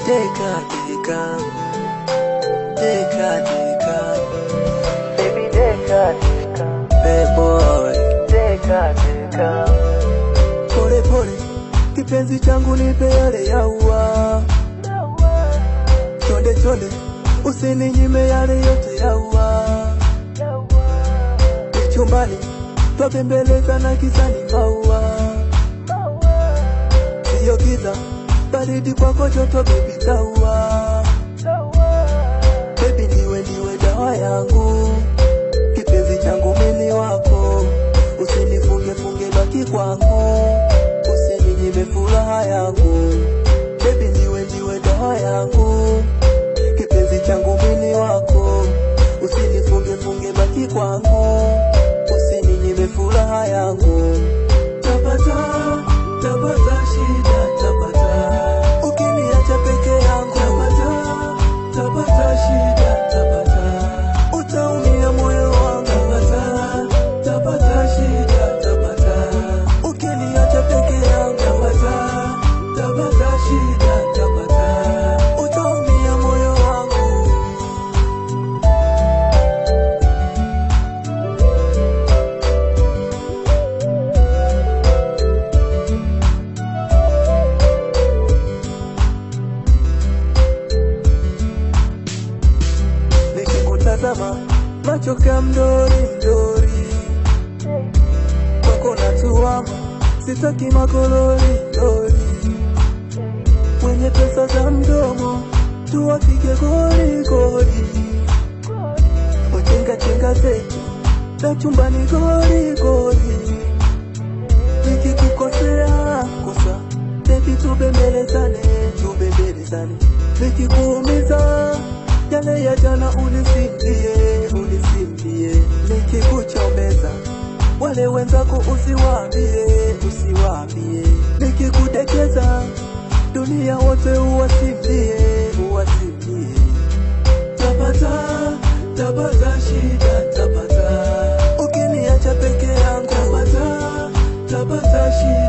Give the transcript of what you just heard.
deka deka, deka deka, baby deka deka, bad boy, deka deka. Pole pole, kipenzi changu nipe yale ya ua. Chonde chonde, usininyime yale yote ya ua. Chumbani, twapembeleza na kisani maua. Siyo giza, baridi kwako joto baby sawa. Baby niwe dawa yangu, kipenzi changu mimi wako. Usinifunge funge baki kwangu, usininyime furaha yangu. Baby niwe dawa yangu, kipenzi changu mimi wako. Usinifunge funge baki kwangu, usininyime furaha yangu. Tapata, tapata shida, tapata. Ukiniacha peke yangu, tapata, tapata shida, tapata. Utaumia moyo wangu, tapata, tapata shida, tapata. Ukiniacha peke yangu, tapata, tapata shida, tapata. Utaumia moyo wangu. Nikikutazama macho kama mdori mdori, kwako natuama, sitaki makolori lori. Mwenye pesa za mdomo tuwapige goli goli, ochenga chenga zetu za chumbani goli goli. Nikikukosea kosa, baby tubembelezane, tubembelezane. Nikikuumiza yale ya jana unisimlie, unisimlie. Nikikuchomeza wale wenzako usiwaambie, usiwaambie. Nikikudekeza dunia wote uwasimlie, uwasimlie. Tapata, tapata shida, tapata. Ukiniacha peke yangu, tapata, tapata shida.